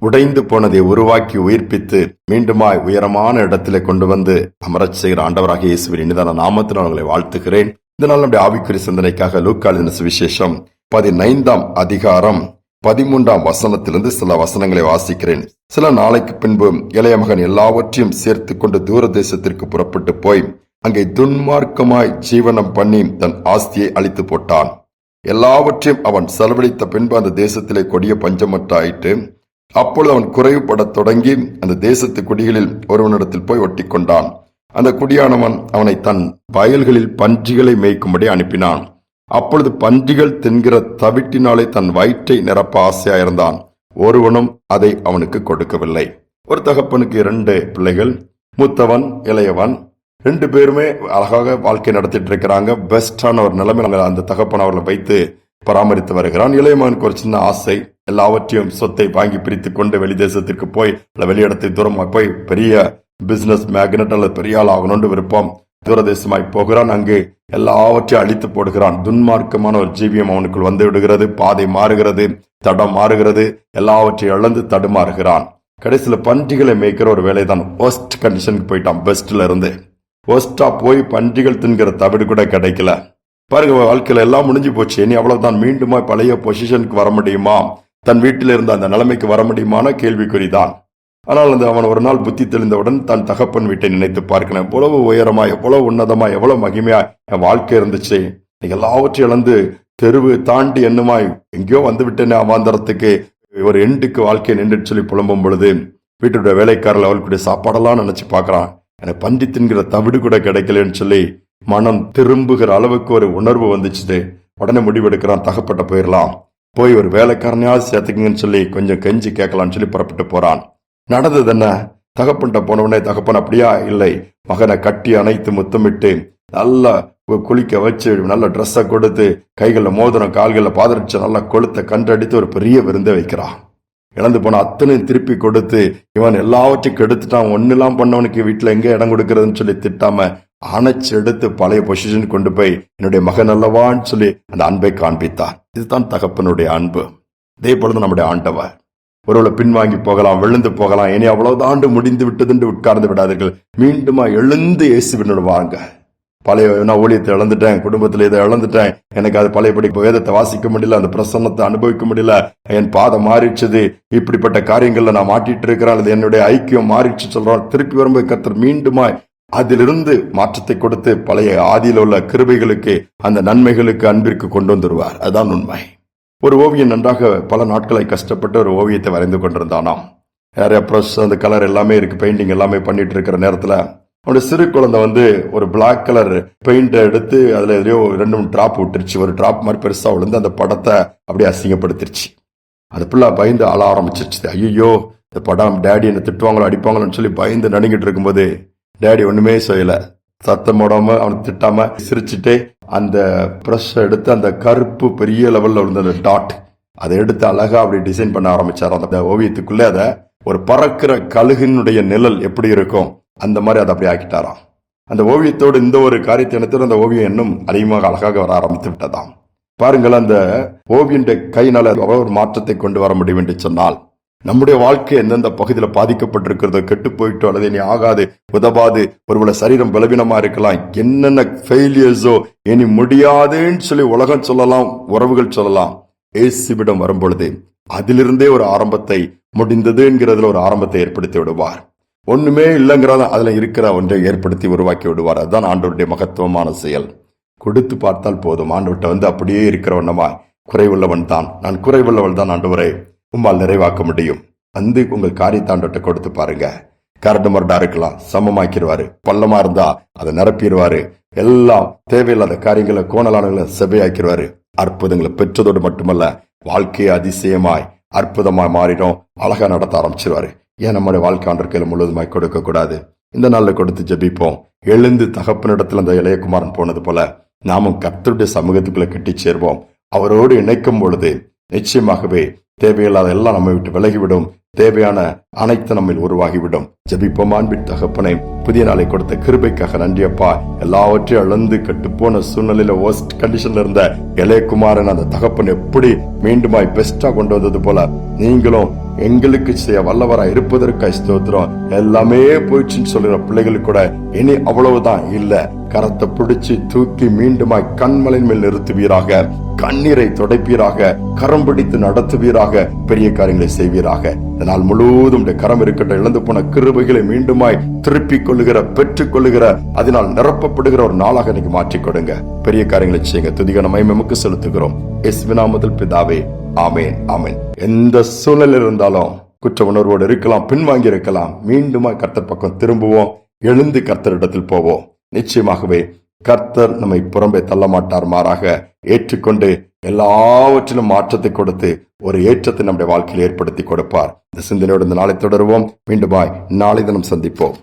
உடைந்து போனதை உருவாக்கி உயிர்ப்பித்து மீண்டுமாய் உயரமான இடத்திலே கொண்டு வந்து அமரச் செய்கிற ஆண்டவராகிய இயேசுவின் இனிதான நாமத்தில் உங்களை வாழ்த்துகிறேன். இதனால் நம்முடைய ஆவிக்குரிய சிந்தனைக்காக லூக்கா எழுதின சுவிசேஷம் 15ஆம் அதிகாரம் 13ஆம் வசனத்திலிருந்து சில வசனங்களை வாசிக்கிறேன். சில நாளைக்கு பின்பு இளைய மகன் எல்லாவற்றையும் சேர்த்து கொண்டு தூர தேசத்திற்கு புறப்பட்டு போய் அங்கே துன்மார்க்கமாய் ஜீவனம் பண்ணி தன் ஆஸ்தியை அழித்து போட்டான். எல்லாவற்றையும் அவன் செலவழித்த பின்பு அந்த தேசத்திலே கொடிய பஞ்சமற்றாயிற்று. அப்பொழுது அவன் குறைவுபடத் தொடங்கி அந்த தேசத்து குடிகளில் ஒருவனிடத்தில் போய் ஒட்டி கொண்டான். அந்த குடியானவன் அவனை தன் வயல்களில் பன்றிகளை மேய்க்கும்படி அனுப்பினான். அப்பொழுது பன்றிகள் தின்கிற தவிட்டினாலே தன் வயிற்றை நிரப்ப ஆசையாயிருந்தான். ஒருவனும் அதை அவனுக்கு கொடுக்கவில்லை. ஒரு தகப்பனுக்கு 2 பிள்ளைகள், மூத்தவன் இளையவன். 2 பேருமே அழகாக வாழ்க்கை நடத்திட்டு இருக்கிறாங்க. பெஸ்டான ஒரு நிலைமையில் அந்த தகப்பன் அவர்களை வைத்து பராமரித்து வருகிறான். இளையமகனுக்கு ஒரு சின்ன ஆசை, எல்லாவற்றையும் சொத்தை வாங்கி பிரித்து கொண்டு வெளி தேசத்திற்கு போய் வெளியிடத்தை தூரமாக போய் பெரிய பிசினஸ் மேக்னட் அல்லது பெரிய ஆள் ஆகணும்னு விருப்பம். தூரதேசமாய் போகிறான். அங்கு எல்லாவற்றையும் அழித்து போடுகிறான். துன்மார்க்கமான ஒரு ஜீவியம் அவனுக்குள் வந்து விடுகிறது. பாதை மாறுகிறது, தடம் மாறுகிறது, எல்லாவற்றையும் இழந்து தடுமாறுகிறான். கடைசியில் பன்றிகளை மேய்க்கிற ஒரு வேலைதான். ஒஸ்ட் கண்டிஷனுக்கு போயிட்டான். பெஸ்ட்ல இருந்து ஒஸ்டா போய் பன்றிகள் தின்கிற தவிடு கூட கிடைக்கல. பாருங்க, வாழ்க்கையில எல்லாம் முடிஞ்சு போச்சு. இனி அவ்வளவுதான். மீண்டுமா பழைய பொசிஷனுக்கு வர முடியுமா? தன் வீட்டில் இருந்த அந்த நிலைமைக்கு வர முடியுமான கேள்விக்குறிதான். ஆனால் அவன் ஒரு நாள் புத்தி தெளிந்தவுடன் தன் தகப்பன் வீட்டை நினைத்து பார்க்கணும். எவ்வளவு உயரமா, எவ்வளவு உன்னதமா, எவ்வளவு மகிமையா என் வாழ்க்கை இருந்துச்சு. எல்லாவற்றையும் இழந்து தெருவு தாண்டி என்னமாய் எங்கேயோ வந்து விட்டேன்னு அவாந்தரத்துக்கு ஒரு எண்டுக்கு வாழ்க்கையை நின்று சொல்லி புலம்பும் பொழுது வீட்டுடைய வேலைக்காரர்கள் அவளுக்குடைய சாப்பாடெல்லாம் நினைச்சு பார்க்கறான். எனக்கு பன்றி தின்கிற தவிடு கூட கிடைக்கலன்னு சொல்லி மனம் திரும்புகிற அளவுக்கு ஒரு உணர்வு வந்துச்சு. உடனே முடிவெடுக்கிறான், தகப்பட்ட போயிடலாம், போய் ஒரு வேலைக்காரனையாவது சேர்த்துக்குங்கன்னு சொல்லி கொஞ்சம் கெஞ்சி கேட்கலான்னு சொல்லி புறப்பட்டு போறான். நடந்தது என்ன? தகப்பன்ட்ட போனவுடனே தகப்பன் அப்படியா இல்லை, மகனை கட்டி அணைத்து முத்தமிட்டு நல்லா குளிக்க வச்சு நல்ல ட்ரெஸ்ஸை கொடுத்து கைகளில் மோதிரம் கால்களில் பாதரட்சை நல்லா கொளுத்த கண்டடித்து ஒரு பெரிய விருந்தை வைக்கிறான். இழந்து போன அத்தனையும் திருப்பி கொடுத்து இவன் எல்லாவற்றையும் கெடுத்துட்டான். ஒன்னெல்லாம் பண்ணவனுக்கு வீட்டுல எங்க இடம் கொடுக்கறதுன்னு சொல்லி திட்டாம அணைச்சு எடுத்து பழைய பொசிஷன் கொண்டு போய் என்னுடைய மகன் அல்லவான்னு சொல்லி அந்த அன்பை காண்பித்தான். இதுதான் தகப்பனுடைய அன்பு. இதே போலதான் நம்முடைய ஆண்டவர். ஒருவேளை பின்வாங்கி போகலாம், விழுந்து போகலாம், இனி அவ்வளவுதான் முடிந்து விட்டது உட்கார்ந்து விடாதீர்கள். மீண்டுமா எழுந்து இயேசுவினோடு வாங்க. பழைய நான் ஊழியத்தை இழந்துட்டேன், குடும்பத்துல இதை இழந்துட்டேன், எனக்கு அது பழையபடி வேதத்தை வாசிக்க முடியல, அந்த பிரசன்னத்தை அனுபவிக்க முடியல, என் பாதம் மாறிடுச்சது, இப்படிப்பட்ட காரியங்கள்ல நான் மாட்டிட்டு இருக்கிறேன், அது என்னுடைய ஐக்கியம் மாறிடுச்சு சொல்றான். திருப்பி வரும்போது கர்த்தர் மீண்டுமா அதிலிருந்து மாற்றத்தை கொடுத்து பழைய ஆதியில் உள்ள கிருபைகளுக்கு, அந்த நன்மைகளுக்கு, அன்பிற்கு கொண்டு வந்துருவார். அதுதான் உண்மை. ஒரு ஓவியம் நன்றாக பல நாட்களை கஷ்டப்பட்டு ஒரு ஓவியத்தை வரைந்து கொண்டிருந்தானாம். நிறைய ப்ரஷ், அந்த கலர் எல்லாமே இருக்கு, பெயிண்டிங் எல்லாமே பண்ணிட்டு இருக்கிற நேரத்துல அவனுடைய சிறு குழந்தை ஒரு பிளாக் கலர் பெயிண்ட் எடுத்து அதுல எதையோ 2-3 டிராப் விட்டுருச்சு. ஒரு டிராப் மாதிரி பெருசா விழுந்து அந்த படத்தை அப்படியே அசிங்கப்படுத்திருச்சு. அது பிள்ளை பயந்து அழ ஆரம்பிச்சிருச்சு. ஐயோ, இந்த படம் டேடி என்ன திட்டுவாங்களோ அடிப்பாங்களோன்னு சொல்லி பயந்து நடுங்கிட்டு இருக்கும்போது டேடி ஒண்ணுமே செய்யல. சத்தம் போடாம அவனை திட்டாம சிரிச்சுட்டே அந்த பிரஷ் எடுத்து அந்த கருப்பு பெரிய லெவல்ல விழுந்த அந்த டாட் அதை எடுத்து அழகா அப்படி டிசைன் பண்ண ஆரம்பிச்சார். அந்த ஓவியத்துக்குள்ள அதை ஒரு பறக்கிற கழுகினுடைய நிழல் எப்படி இருக்கும் அந்த மாதிரி அதை அப்படி ஆக்கிட்டாராம். அந்த ஓவியத்தோடு இந்த ஒரு காரியத்தை எடுத்து அந்த ஓவியம் இன்னும் அதிகமாக அழகாக வர ஆரம்பித்து விட்டதாம். பாருங்கள், அந்த ஓவியன் கையினால ஒரு மாற்றத்தை கொண்டு வர முடியும் என்று சொன்னால் நம்முடைய வாழ்க்கை எந்தெந்த பகுதியில் பாதிக்கப்பட்டிருக்கிறதோ, கெட்டு போயிட்டோ அல்லது இனி ஆகாது, உதவாது, ஒருவேளை சரீரம் பலவீனமா இருக்கலாம், என்னென்ன ஃபெயிலியர்ஸோ இனி முடியாதுன்னு சொல்லி உலகம் சொல்லலாம், உறவுகள் சொல்லலாம். இயேசுவிடம் வரும்பொழுது அதிலிருந்தே ஒரு ஆரம்பத்தை, முடிந்தது என்கிறதுல ஒரு ஆரம்பத்தை ஏற்படுத்தி விடுவார். ஒண்ணுமே இல்லைங்கிறத அதுல இருக்கிற ஒன்றை ஏற்படுத்தி உருவாக்கி விடுவார். அதுதான் ஆண்டவருடைய மகத்துவமான செயல். கொடுத்து பார்த்தால் போதும். ஆண்டவர்கிட்ட அப்படியே இருக்கிறவனமா, குறைவுள்ளவன் தான், நான் குறைவுள்ளவள் தான் ஆண்டவரே, உம்மால் நிறைவாக்க முடியும். உங்கள் காரியத்தை ஆண்டவர்கிட்ட கொடுத்து பாருங்க. கரடு மரடா இருக்கலாம், சமமாக்கிடுவாரு. பள்ளமா இருந்தா அதை நிரப்பிடுவாரு. எல்லாம் தேவையில்லாத காரியங்களை, கோணலானங்களை செவையாக்கிடுவாரு. அற்புதங்களை பெற்றதோடு மட்டுமல்ல, வாழ்க்கையை அதிசயமாய் அற்புதமாய் மாறிடும், அழகா நடத்த ஆரம்பிச்சிருவாரு. ஏன் நம்முடைய வாழ்க்கை ஆண்டவர் கையில முழுவதுமாய் கொடுக்க கூடாது? இந்த நாள்ல கொடுத்து ஜெபிப்போம். எழுந்து தகப்பனிடத்தில் அந்த இளையகுமாரன் போனது போல நாமும் கர்த்தருடைய சமூகத்துக்குள்ள கட்டி சேர்வோம். அவரோடு இணைக்கும் பொழுது நிச்சயமாகவே தேவையில்லாத எல்லாம் நம்மை விட்டு விலகிவிடும். தேவையான அனைத்து நம்மில் உருவாகிவிடும். ஜெபிப்போம். அன்பின் தகப்பனே, புதிய நாளை கொடுத்த கிருபைக்காக நன்றியப்பா. எல்லாவற்றையும் இழந்து கட்டுப்போன சூழ்நிலையில ஒஸ்ட் கண்டிஷன்ல இருந்த இளையகுமாரன் அந்த தகப்பன் எப்படி மீண்டுமாய் பெஸ்டா கொண்டு வந்தது போல நீங்களும் எங்களுக்கு செய்ய வல்லவராய் இருப்பதற்காய் ஸ்தோத்திரம். எல்லாமே போயிடுச்சுன்னு சொல்லுற பிள்ளைகளுக்கு கூட இனி அவ்வளவுதான் இல்ல, கரத்தை பிடிச்சு தூக்கி மீண்டுமாய் கண்மலின் மேல் நிறுத்துவீராக, கண்ணீரை துடைப்பீராக, கரம் பிடித்து நடத்துவீராக, பெரிய காரியங்களை செய்வீராக. இதனால் முழுவதும் கரம் இருக்கட்டும். இழந்து போன கிருபைகளை மீண்டுமாய் திருப்பிக் கொள்ளுகிற, பெற்றுக் கொள்ளுகிற, அதனால் நிரப்பப்படுகிற ஒரு நாளாக இன்னைக்கு மாற்றிக் கொடுங்க. பெரிய காரியங்களை செய்யுங்க. துதிகன மகிமைக்கு செலுத்துகிறோம் இயேசுவின் நாமத்தில் பிதாவே, ஆமென், ஆமென். எந்த சூழல் இருந்தாலும் குற்ற உணர்வோடு இருக்கலாம், பின்வாங்கி இருக்கலாம், மீண்டுமா கர்த்தர் பக்கம் திரும்புவோம், எழுந்து கர்த்தரிடத்தில் போவோம். நிச்சயமாகவே கர்த்தர் நம்மை புறம்பே தள்ள மாட்டார், மாறாக ஏற்றுக்கொண்டு எல்லாவற்றிலும் மாற்றத்தை கொடுத்து ஒரு ஏற்றத்தை நம்முடைய வாழ்க்கையில் ஏற்படுத்தி கொடுப்பார். இந்த சிந்தனையோடு இந்த நாளை தொடருவோம். மீண்டுமாய் நாளை தினம் சந்திப்போம்.